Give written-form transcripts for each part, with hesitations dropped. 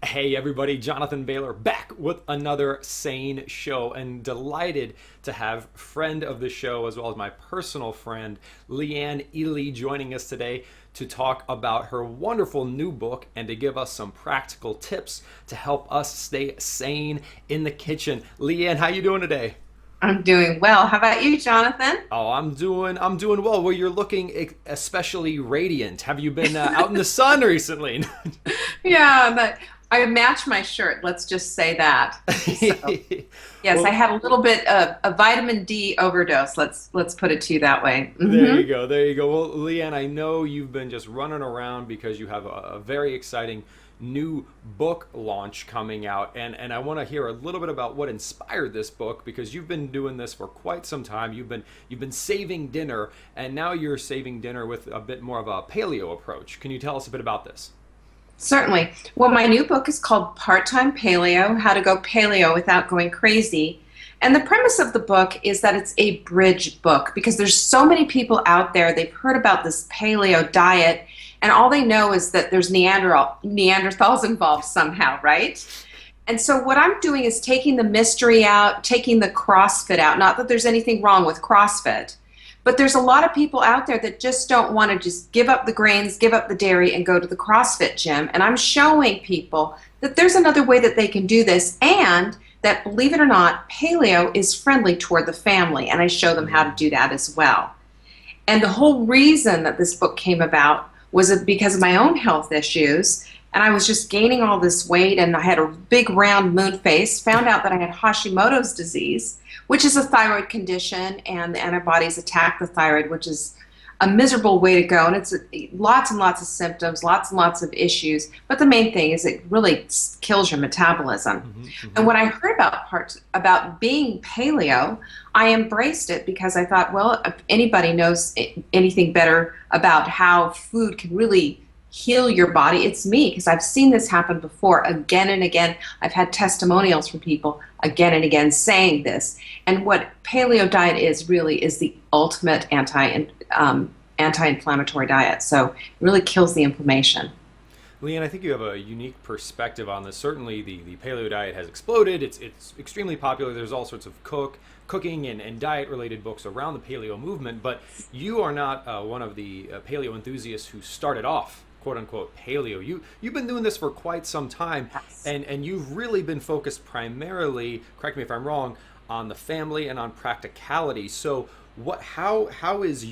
Hey everybody, Jonathan Bailor back with another SANE show, and delighted to have friend of the show as well as my personal friend Leanne Ely joining us today to talk about her wonderful new book and to give us some practical tips to help us stay sane in the kitchen. Leanne, how you doing today? I'm doing well. How about you, Jonathan? Oh, I'm doing well. Well, you're looking especially radiant. Have you been out in the sun recently? Yeah, but I match my shirt. Let's just say that. So, yes, I Well, had a little bit of a vitamin D overdose. Let's put it to you that way. there you go. There you go. Well, Leanne, I know you've been just running around because you have a very exciting new book launch coming out, and I want to hear a little bit about what inspired this book, because you've been doing this for quite some time. You've been saving dinner, and now you're saving dinner with a bit more of a paleo approach. Can you tell us a bit about this? Certainly. Well, my new book is called Part-Time Paleo: How to Go Paleo Without Going Crazy. And the premise of the book is that it's a bridge book because there's so many people out there, they've heard about this paleo diet, and all they know is that there's Neanderthals involved somehow, right? And so what I'm doing is taking the mystery out, taking the CrossFit out. Not that there's anything wrong with CrossFit, but there's a lot of people out there that just don't want to just give up the grains, give up the dairy, and go to the CrossFit gym. And I'm showing people that there's another way that they can do this, and that, believe it or not, paleo is friendly toward the family. And I show them how to do that as well. And the whole reason that this book came about was because of my own health issues. And I was just gaining all this weight, and I had a big round moon face, found out that I had Hashimoto's disease, which is a thyroid condition, and the antibodies attack the thyroid, which is a miserable way to go. And it's lots and lots of symptoms, lots and lots of issues. But the main thing is it really kills your metabolism. And when I heard about being paleo, I embraced it because I thought, well, if anybody knows anything better about how food can really heal your body, it's me, because I've seen this happen before again and again. I've had testimonials from people again and again saying this. And what paleo diet is really is the ultimate anti-inflammatory diet. So it really kills the inflammation. Leanne, I think you have a unique perspective on this. Certainly, the paleo diet has exploded. It's extremely popular. There's all sorts of cooking and diet-related books around the paleo movement, but you are not one of the paleo enthusiasts who started off, quote unquote, paleo. You've been doing this for quite some time, Yes. and you've really been focused primarily, correct me if I'm wrong, on the family and on practicality. So how is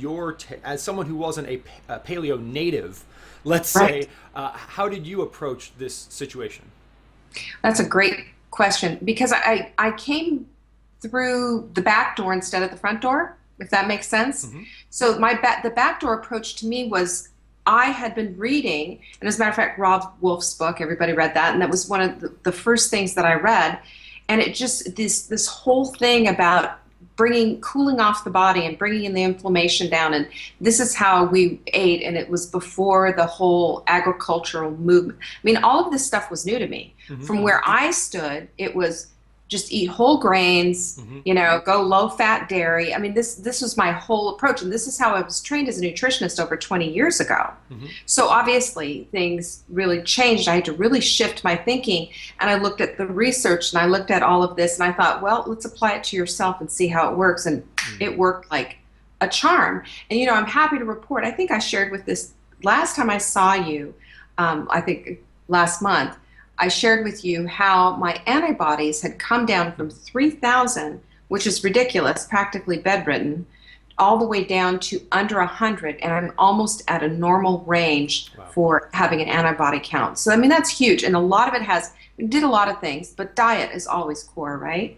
as someone who wasn't a paleo native, let's Right. say, how did you approach this situation? That's a great question because I came through the back door instead of the front door, if that makes sense. Hmm. So the back door approach to me was I had been reading, and as a matter of fact, Rob Wolf's book, everybody read that, and that was one of the first things that I read. And it just, this whole thing about cooling off the body and bringing in the inflammation down, and this is how we ate, and it was before the whole agricultural movement. I mean, all of this stuff was new to me. From Hmm. where I stood, it was just eat whole grains, Hmm. go low fat dairy. I mean, this was my whole approach, and this is how I was trained as a nutritionist over 20 years ago. Hmm. So obviously things really changed. I had to really shift my thinking, and I looked at the research, and I looked at all of this, and I thought, well, let's apply it to yourself and see how it works. And it worked like a charm. And I'm happy to report, I think I shared with this last time I saw you, I think last month, I shared with you how my antibodies had come down from 3,000, which is ridiculous, practically bedridden, all the way down to under 100, and I'm almost at a normal range Wow. for having an antibody count. So, I mean, that's huge, and a lot of it did a lot of things, but diet is always core, right?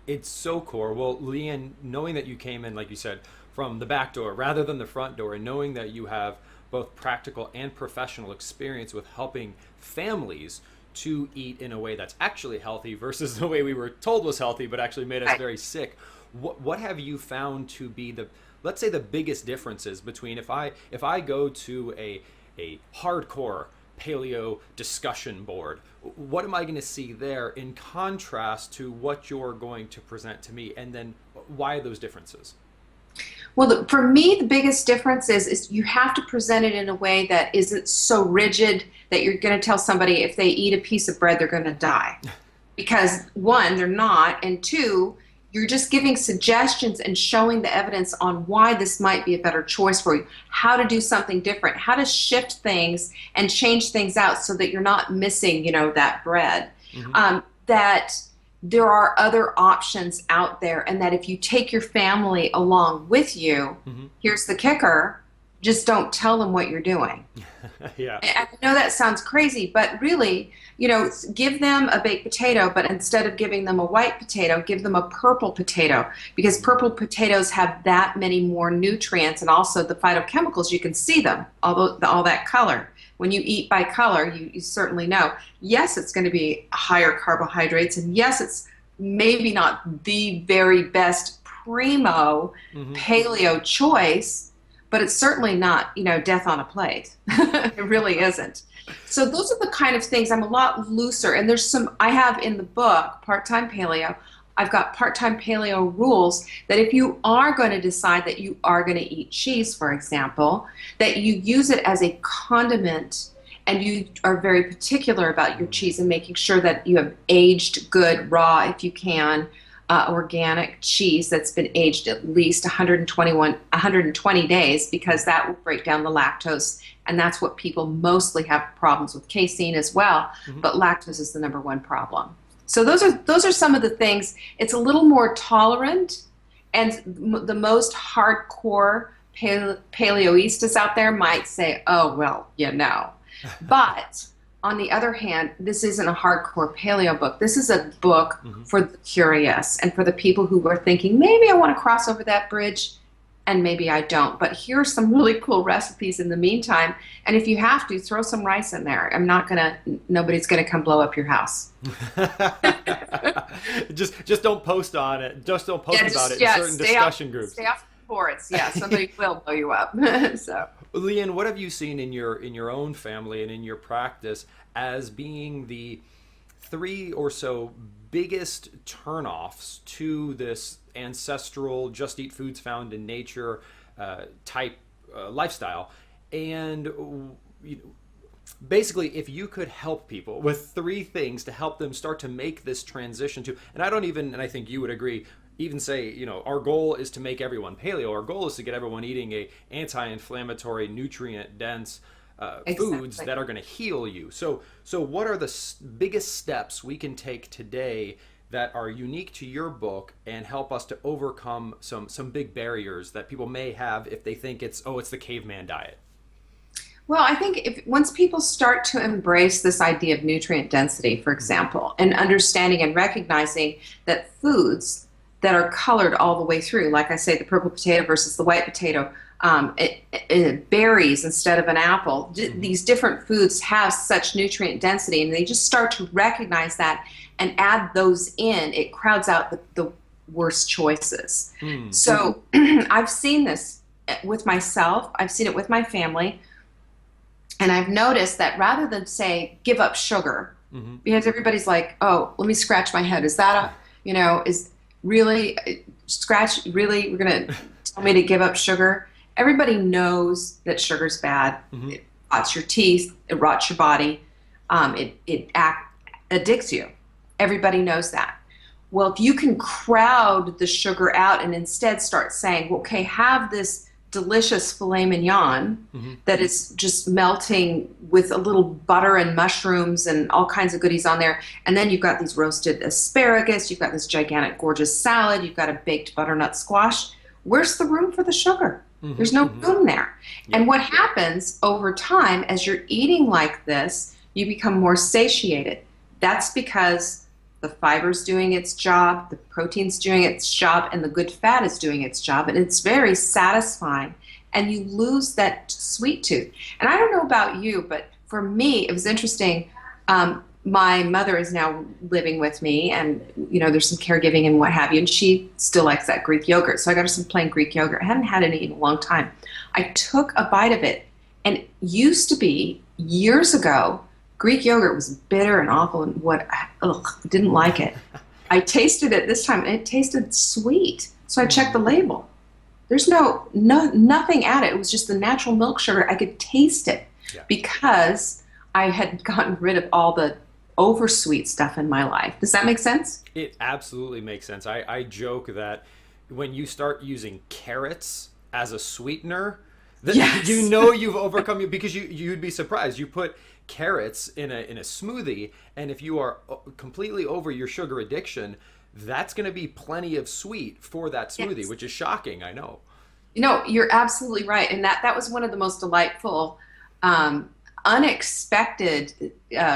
It's so core. Well, Leanne, knowing that you came in, like you said, from the back door rather than the front door, and knowing that you have both practical and professional experience with helping families to eat in a way that's actually healthy versus the way we were told was healthy, but actually made us Right. very sick. What have you found to be let's say, the biggest differences between if I go to a hardcore paleo discussion board, what am I going to see there in contrast to what you're going to present to me, and then why are those differences? Well, for me, the biggest difference is you have to present it in a way that isn't so rigid that you're going to tell somebody if they eat a piece of bread, they're going to die. Because one, they're not, and two, you're just giving suggestions and showing the evidence on why this might be a better choice for you, how to do something different, how to shift things and change things out so that you're not missing, that bread. That there are other options out there, and that if you take your family along with you, here's the kicker, just don't tell them what you're doing. Yeah. I know that sounds crazy, but really, give them a baked potato, but instead of giving them a white potato, give them a purple potato, because purple potatoes have that many more nutrients, and also the phytochemicals, you can see them, all that color. When you eat by color, you certainly know. Yes, it's going to be higher carbohydrates, and yes, it's maybe not the very best primo paleo choice, but it's certainly not, death on a plate. It really isn't. So those are the kind of things. I'm a lot looser, and I have in the book, Part-Time Paleo, I've got part-time paleo rules that if you are going to decide that you are going to eat cheese, for example, that you use it as a condiment, and you are very particular about your cheese and making sure that you have aged good, raw, if you can, organic cheese that's been aged at least 120 days, because that will break down the lactose, and that's what people mostly have problems with. Casein as well, but lactose is the number one problem. So those are some of the things. It's a little more tolerant, and the most hardcore paleoistas out there might say, oh, well, But on the other hand, this isn't a hardcore paleo book. This is a book for the curious and for the people who are thinking, maybe I want to cross over that bridge and maybe I don't. But here are some really cool recipes in the meantime. And if you have to, throw some rice in there. Nobody's going to come blow up your house. just don't post on it. Just don't post about it in certain discussion groups. Stay off the boards. Yeah, somebody will blow you up. So, Leanne, what have you seen in your own family and in your practice as being the 3 or so biggest turnoffs to this ancestral, just eat foods found in nature type lifestyle? And basically, if you could help people with 3 things to help them start to make this transition to, and I think you would agree, even say, our goal is to make everyone paleo. Our goal is to get everyone eating a anti-inflammatory, nutrient-dense foods that are going to heal you. So what are the biggest steps we can take today that are unique to your book and help us to overcome some big barriers that people may have if they think it's the caveman diet? Well, I think once people start to embrace this idea of nutrient density, for example, and understanding and recognizing that foods that are colored all the way through, like I say, the purple potato versus the white potato, berries instead of an apple, these different foods have such nutrient density, and they just start to recognize that and add those in, it crowds out the worst choices. So I've seen this with myself, I've seen it with my family, and I've noticed that rather than say, give up sugar, because everybody's like, oh, let me scratch my head. Is that we're going to tell me to give up sugar? Everybody knows that sugar's bad. It rots your teeth. It rots your body. It addicts you. Everybody knows that. Well, if you can crowd the sugar out and instead start saying, well, okay, have this delicious filet mignon that is just melting with a little butter and mushrooms and all kinds of goodies on there. And then you've got these roasted asparagus. You've got this gigantic, gorgeous salad. You've got a baked butternut squash. Where's the room for the sugar? There's no room there. And what happens over time as you're eating like this, you become more satiated. That's because the fiber's doing its job, the protein's doing its job, and the good fat is doing its job, and it's very satisfying, and you lose that sweet tooth. And I don't know about you, but for me, it was interesting. My mother is now living with me, and there's some caregiving and what have you, and she still likes that Greek yogurt, so I got her some plain Greek yogurt. I hadn't had any in a long time. I took a bite of it, and it used to be, years ago, Greek yogurt was bitter and awful, and didn't like it. I tasted it this time, and it tasted sweet. So I checked the label. there's nothing added. It was just the natural milk sugar. I could taste it Yeah. because I had gotten rid of all the oversweet stuff in my life. Does that make sense? It absolutely makes sense. I joke that when you start using carrots as a sweetener, that Yes. you know you've overcome you because you'd be surprised. You put carrots in a smoothie, and if you are completely over your sugar addiction, that's going to be plenty of sweet for that smoothie, Yes. which is shocking, I know. You're absolutely right, and that was one of the most delightful, um, unexpected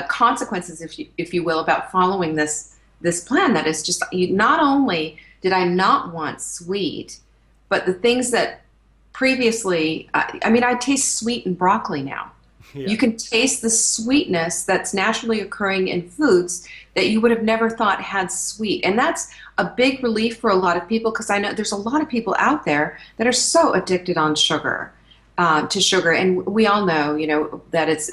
consequences, if you will, about following this plan. That is just not only did I not want sweet, but the things that previously, I mean, I taste sweet in broccoli now. Yeah. You can taste the sweetness that's naturally occurring in foods that you would have never thought had sweet. And that's a big relief for a lot of people because I know there's a lot of people out there that are so addicted on sugar, to sugar. And we all know, that it's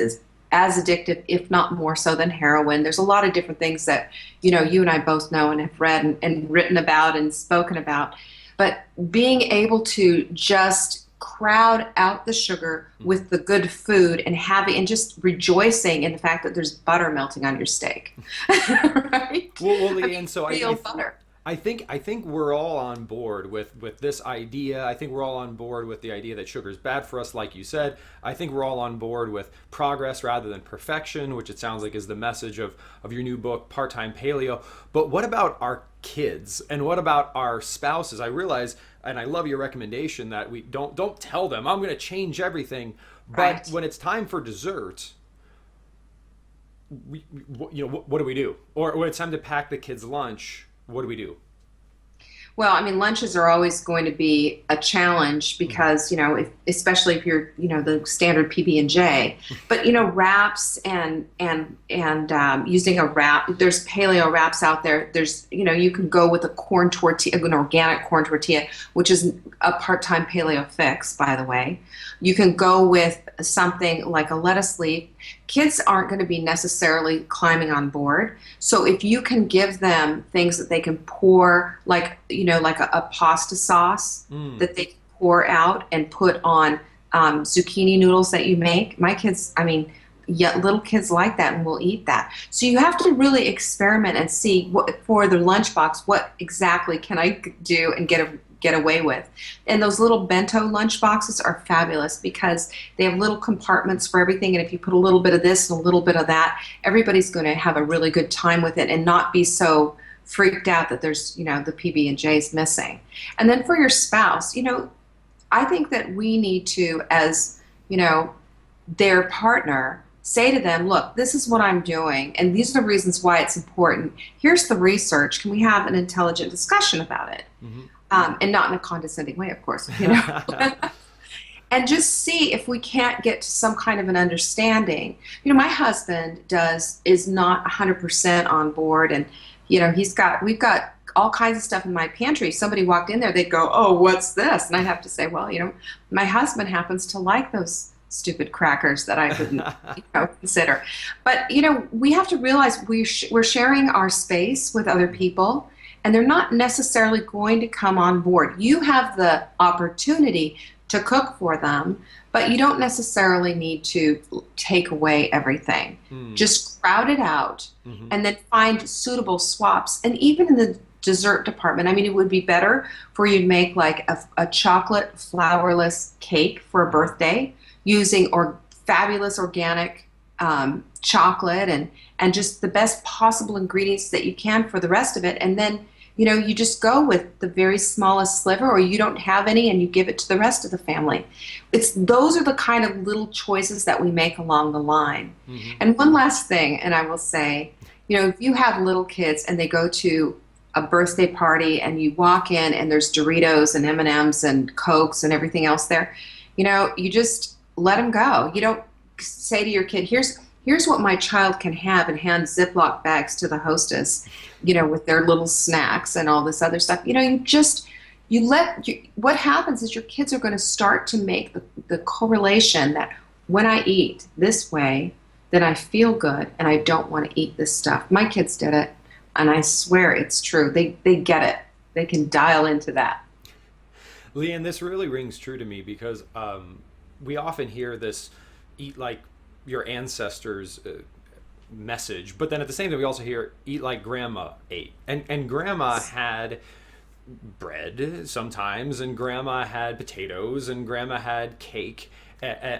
as addictive, if not more so than heroin. There's a lot of different things that, you and I both know and have read and written about and spoken about. But being able to just crowd out the sugar with the good food and just rejoicing in the fact that there's butter melting on your steak. Right? Well, Leanne, so Real butter. I think we're all on board with this idea. I think we're all on board with the idea that sugar is bad for us, like you said. I think we're all on board with progress rather than perfection, which it sounds like is the message of your new book, Part-Time Paleo. But what about our kids and what about our spouses? I realize, and I love your recommendation that we don't tell them I'm going to change everything, but Right. when it's time for dessert, what do we do? Or when it's time to pack the kids' lunch, what do we do? Well, I mean, lunches are always going to be a challenge because, especially if you're, the standard PB and J. But wraps and using a wrap. There's paleo wraps out there. There's, you can go with a corn tortilla, an organic corn tortilla, which is a part-time paleo fix, by the way. You can go with something like a lettuce leaf. Kids aren't going to be necessarily climbing on board. So if you can give them things that they can pour, like a pasta sauce that they can pour out and put on zucchini noodles that you make. My kids, I mean, yeah, little kids like that and will eat that. So you have to really experiment and see for the lunchbox, what exactly can I do and get away with. And those little bento lunch boxes are fabulous because they have little compartments for everything. And if you put a little bit of this and a little bit of that, everybody's going to have a really good time with it and not be so freaked out that there's, the PB and J's missing. And then for your spouse, I think that we need to, as, their partner, say to them, look, this is what I'm doing, and these are the reasons why it's important. Here's the research. Can we have an intelligent discussion about it? Mm-hmm. And not in a condescending way, of course, and just see if we can't get to some kind of an understanding. My husband is not 100% on board, and we've got all kinds of stuff in my pantry. If somebody walked in there, they'd go, "Oh, what's this?" And I'd have to say, "Well, my husband happens to like those stupid crackers that I didn't consider." But we have to realize we're sharing our space with other people, and they're not necessarily going to come on board. You have the opportunity to cook for them, but you don't necessarily need to take away everything. Just crowd it out and then find suitable swaps. And even in the dessert department, I mean, it would be better for you to make like a chocolate flourless cake for a birthday using fabulous organic chocolate and just the best possible ingredients that you can for the rest of it. And then, you just go with the very smallest sliver, or you don't have any and you give it to the rest of the family. Those are the kind of little choices that we make along the line. Mm-hmm. And one last thing, and I will say, if you have little kids and they go to a birthday party and you walk in and there's Doritos and M&Ms and Cokes and everything else there, you just let them go. You don't say to your kid, here's what my child can have, and hand Ziploc bags to the hostess, with their little snacks and all this other stuff. What happens is your kids are going to start to make the correlation that when I eat this way, then I feel good and I don't want to eat this stuff. My kids did it, and I swear it's true. They get it. They can dial into that. Leanne, this really rings true to me because we often hear this eat like your ancestors message, but then at the same time, we also hear eat like grandma ate. And grandma had bread sometimes, and grandma had potatoes, and grandma had cake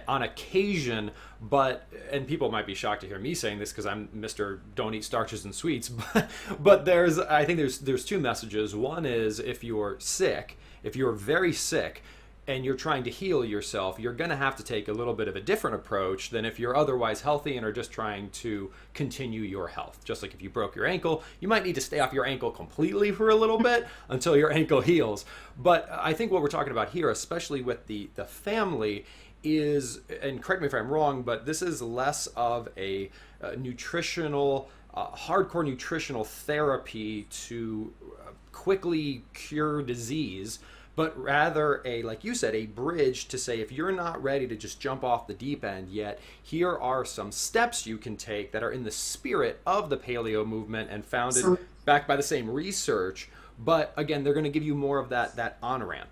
on occasion. But, and people might be shocked to hear me saying this because I'm Mr. Don't eat starches and sweets, but I think there's two messages. One is if you're sick, if you're very sick and you're trying to heal yourself, you're going to have to take a little bit of a different approach than if you're otherwise healthy and are just trying to continue your health. Just like if you broke your ankle, you might need to stay off your ankle completely for a little bit until your ankle heals. But I think what we're talking about here, especially with the family, is, and correct me if I'm wrong, but this is less of a nutritional, hardcore nutritional therapy to quickly cure disease, but rather like you said, a bridge to say, if you're not ready to just jump off the deep end yet, here are some steps you can take that are in the spirit of the paleo movement and founded, backed by the same research. But again, they're going to give you more of that on-ramp.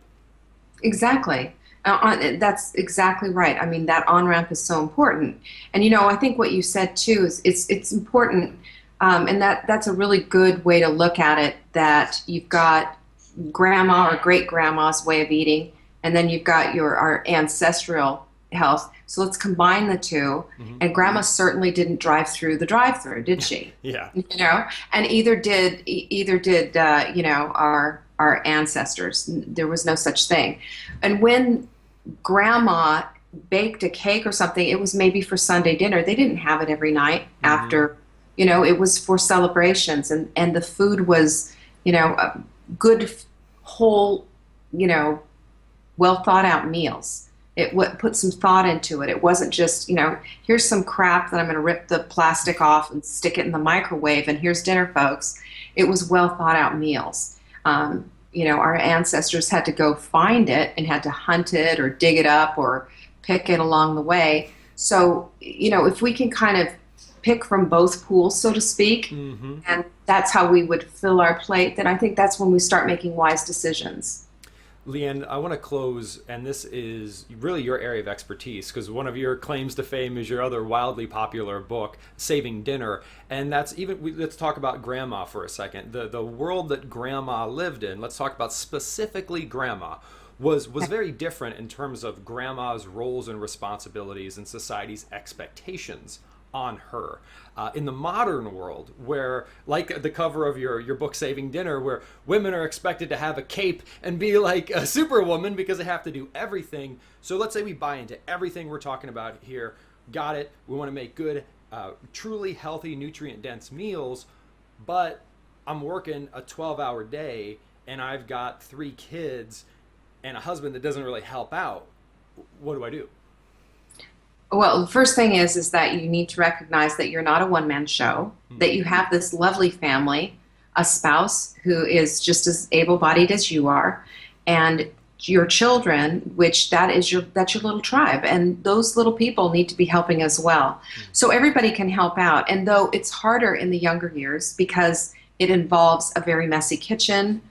Exactly. That's exactly right. I mean, that on-ramp is so important. And, I think what you said too is it's important. And that's a really good way to look at it, that you've got grandma or great grandma's way of eating, and then you've got our ancestral health. So let's combine the two. Mm-hmm. And grandma certainly didn't drive through the drive-through, did she? Yeah. And either did our ancestors. There was no such thing. And when grandma baked a cake or something, it was maybe for Sunday dinner. They didn't have it every night. Mm-hmm. After, it was for celebrations, and the food was, good, whole, well thought out meals. It put some thought into it. It wasn't just, here's some crap that I'm going to rip the plastic off and stick it in the microwave, and here's dinner, folks. It was well thought out meals. Our ancestors had to go find it and had to hunt it or dig it up or pick it along the way. So, if we can kind of pick from both pools, so to speak, mm-hmm. and that's how we would fill our plate, then I think that's when we start making wise decisions. Leanne, I want to close, and this is really your area of expertise, because one of your claims to fame is your other wildly popular book, Saving Dinner, and let's talk about grandma for a second. The world that grandma lived in, let's talk about specifically grandma, was very different in terms of grandma's roles and responsibilities and society's expectations on her. In the modern world, where, like the cover of your book Saving Dinner, where women are expected to have a cape and be like a superwoman because they have to do everything. So let's say we buy into everything we're talking about here. Got it. We want to make good, truly healthy, nutrient-dense meals, but I'm working a 12-hour day and I've got 3 kids and a husband that doesn't really help out. What do I do? Well, the first thing is that you need to recognize that you're not a one-man show, mm-hmm. that you have this lovely family, a spouse who is just as able-bodied as you are, and your children, which that's your little tribe, and those little people need to be helping as well. Mm-hmm. So everybody can help out, and though it's harder in the younger years because it involves a very messy kitchen,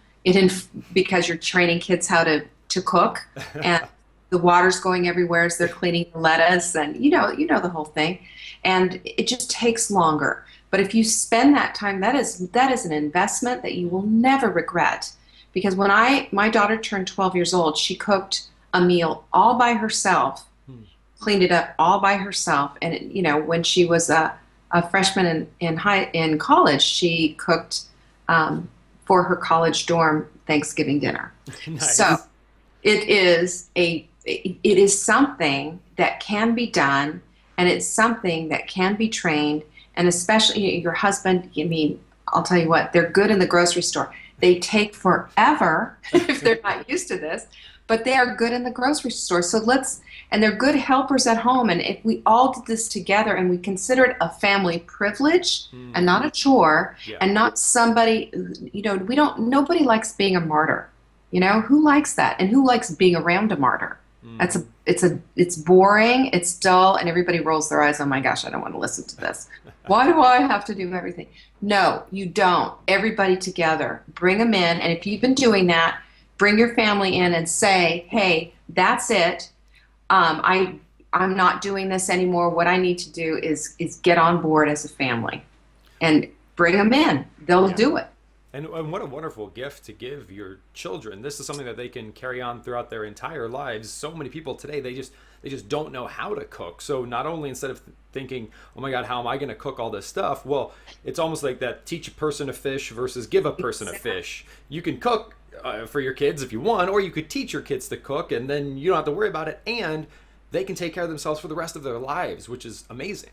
because you're training kids how to cook, and the water's going everywhere as they're cleaning the lettuce, and you know the whole thing, and it just takes longer. But if you spend that time, that is an investment that you will never regret. Because when my daughter turned 12 years old, she cooked a meal all by herself, cleaned it up all by herself, and when she was a freshman in college, she cooked for her college dorm Thanksgiving dinner. Nice. So it is something that can be done, and it's something that can be trained, and especially your husband, I'll tell you what, they're good in the grocery store. They take forever if they're not used to this, but they are good in the grocery store. And they're good helpers at home, and if we all did this together and we consider it a family privilege and not a chore, and not somebody, nobody likes being a martyr. Who likes that? And who likes being around a martyr? It's boring, it's dull, and everybody rolls their eyes. Oh my gosh, I don't want to listen to this. Why do I have to do everything? No, you don't. Everybody together, bring them in. And if you've been doing that, bring your family in and say, hey, that's it. I'm not doing this anymore. What I need to do is get on board as a family and bring them in. They'll Yeah. do it. And what a wonderful gift to give your children. This is something that they can carry on throughout their entire lives. So many people today, they just don't know how to cook. So not only instead of thinking, oh my God, how am I going to cook all this stuff? Well, it's almost like that teach a person to fish versus give a person a fish. You can cook for your kids if you want, or you could teach your kids to cook and then you don't have to worry about it. And they can take care of themselves for the rest of their lives, which is amazing.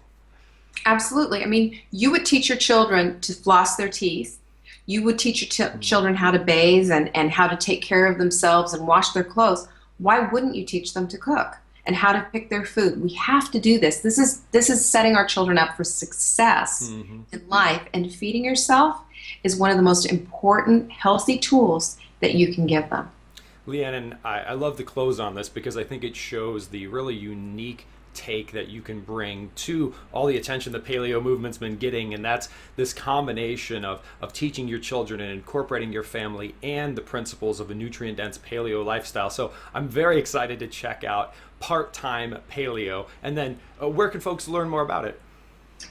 Absolutely. I mean, you would teach your children to floss their teeth. You would teach your children how to bathe and how to take care of themselves and wash their clothes. Why wouldn't you teach them to cook and how to pick their food? We have to do this. This is setting our children up for success in life. And feeding yourself is one of the most important healthy tools that you can give them. Leanne, and I love the close on this because I think it shows the really unique take that you can bring to all the attention the paleo movement's been getting, and that's this combination of teaching your children and incorporating your family and the principles of a nutrient-dense paleo lifestyle. So I'm very excited to check out Part-Time Paleo. And then where can folks learn more about it?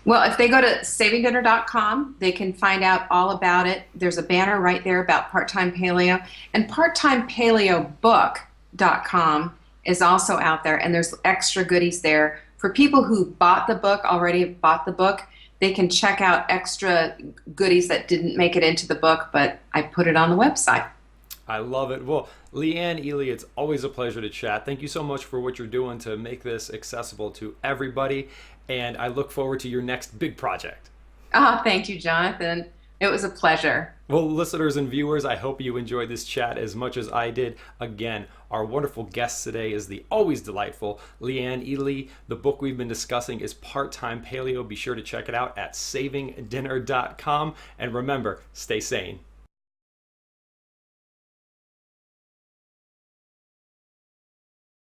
Well, if they go to savingdinner.com, they can find out all about it. There's a banner right there about Part-Time Paleo. And parttimepaleobook.com is also out there, and there's extra goodies there. For people who already bought the book, they can check out extra goodies that didn't make it into the book, but I put it on the website. I love it. Well, Leanne Ely, it's always a pleasure to chat. Thank you so much for what you're doing to make this accessible to everybody, and I look forward to your next big project. Oh, thank you, Jonathan. It was a pleasure. Well, listeners and viewers, I hope you enjoyed this chat as much as I did. Again, our wonderful guest today is the always delightful Leanne Ely. The book we've been discussing is Part-Time Paleo. Be sure to check it out at savingdinner.com. And remember, stay sane.